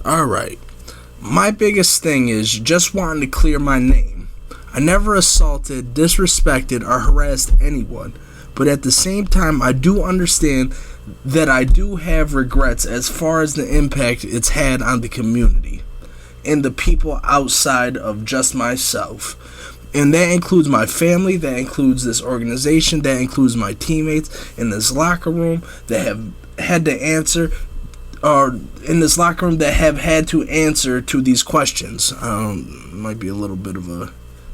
Alright. My biggest thing is just wanting to clear my name. I never assaulted, disrespected, or harassed anyone. But at the same time, I do understand that I do have regrets as far as the impact it's had on the community and the people outside of just myself. And that includes my family, that includes this organization, that includes my teammates in this locker room that have had to answer, or in this locker room that have had to answer to these questions. Might be a little bit of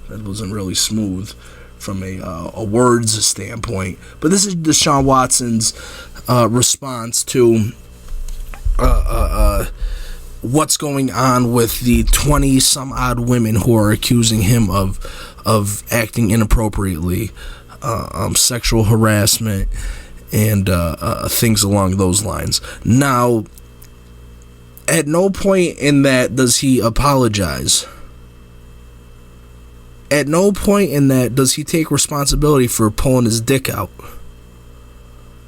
that wasn't really smooth from a words standpoint. But this is Deshaun Watson's response to what's going on with the 20 some odd women who are accusing him of acting inappropriately, sexual harassment, and things along those lines. Now, at no point in that does he apologize. At no point in that does he take responsibility for pulling his dick out.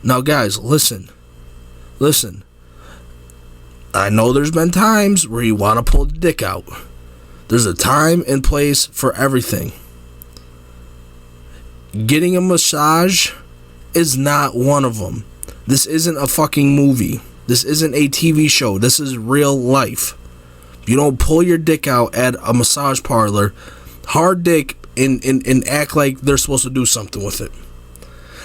Now, guys, listen. I know there's been times where you want to pull the dick out. There's a time and place for everything. Getting a massage is not one of them. This isn't a fucking movie. This isn't a TV show. This is real life. You don't pull your dick out at a massage parlor, hard dick, and act like they're supposed to do something with it.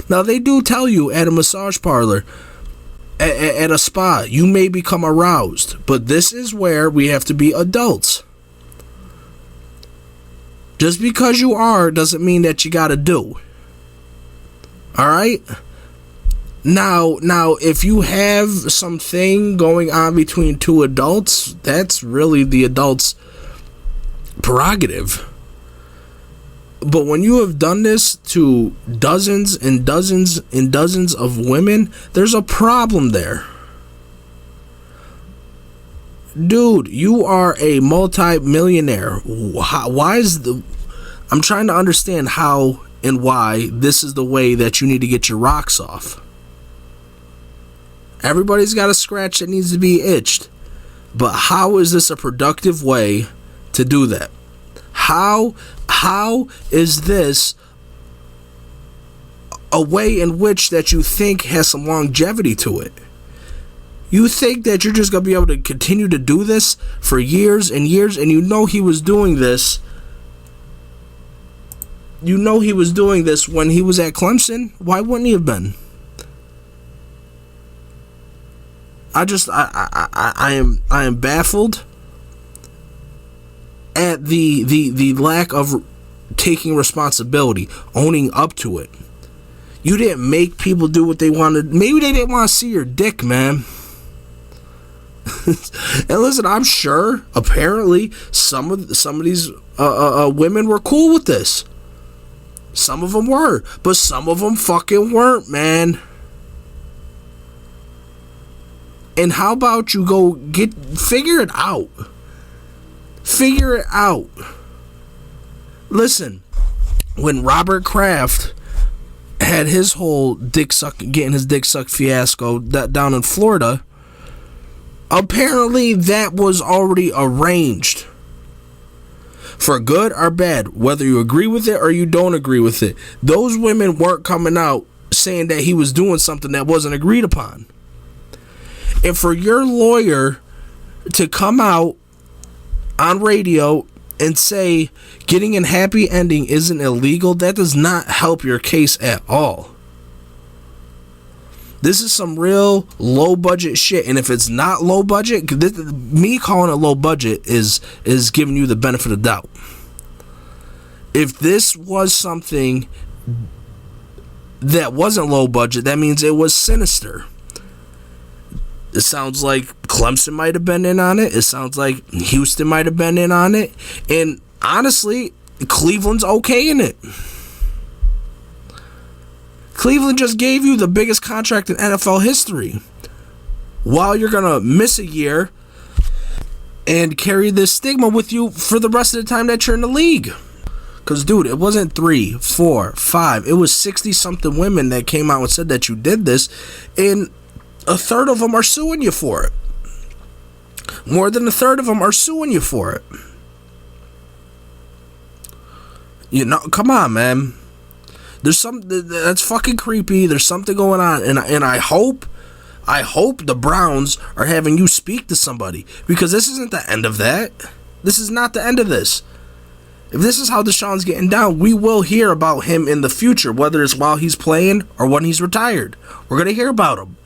Now, they do tell you at a massage parlor, at a spa, you may become aroused. But this is where we have to be adults. Just because you are doesn't mean that you gotta do. Alright? Now, if you have something going on between two adults, that's really the adult's prerogative. But when you have done this to dozens and dozens and dozens of women, there's a problem there. Dude, you are a multi-millionaire. I'm trying to understand how and why this is the way that you need to get your rocks off. Everybody's got a scratch that needs to be itched. But how is this a productive way to do that? How is this a way in which that you think has some longevity to it? You think that you're just going to be able to continue to do this for years and years, and you know he was doing this. You know he was doing this when he was at Clemson. Why wouldn't he have been? I am baffled at the lack of taking responsibility, owning up to it. You didn't make people do what they wanted. Maybe they didn't want to see your dick, man. And listen, I'm sure apparently some of these women were cool with this. Some of them were, but some of them fucking weren't, man. And how about you go figure it out? Figure it out. Listen, when Robert Kraft had his whole getting his dick sucked fiasco down in Florida, apparently that was already arranged. For good or bad, whether you agree with it or you don't agree with it, those women weren't coming out saying that he was doing something that wasn't agreed upon. And for your lawyer to come out on radio and say getting a happy ending isn't illegal, that does not help your case at all. This is some real low budget shit, and if it's not low budget, me calling it low budget is giving you the benefit of doubt. If this was something that wasn't low budget, that means it was sinister. It sounds like Clemson might have been in on it. It sounds like Houston might have been in on it. And honestly, Cleveland's okay in it. Cleveland just gave you the biggest contract in NFL history. While you're going to miss a year and carry this stigma with you for the rest of the time that you're in the league. Because, dude, it wasn't 3, 4, 5. It was 60-something women that came out and said that you did this. And a third of them are suing you for it. More than a third of them are suing you for it. You know, come on, man. There's that's fucking creepy. There's something going on, and I hope the Browns are having you speak to somebody, because this isn't the end of that. This is not the end of this. If this is how Deshaun's getting down, we will hear about him in the future, whether it's while he's playing or when he's retired. We're gonna hear about him.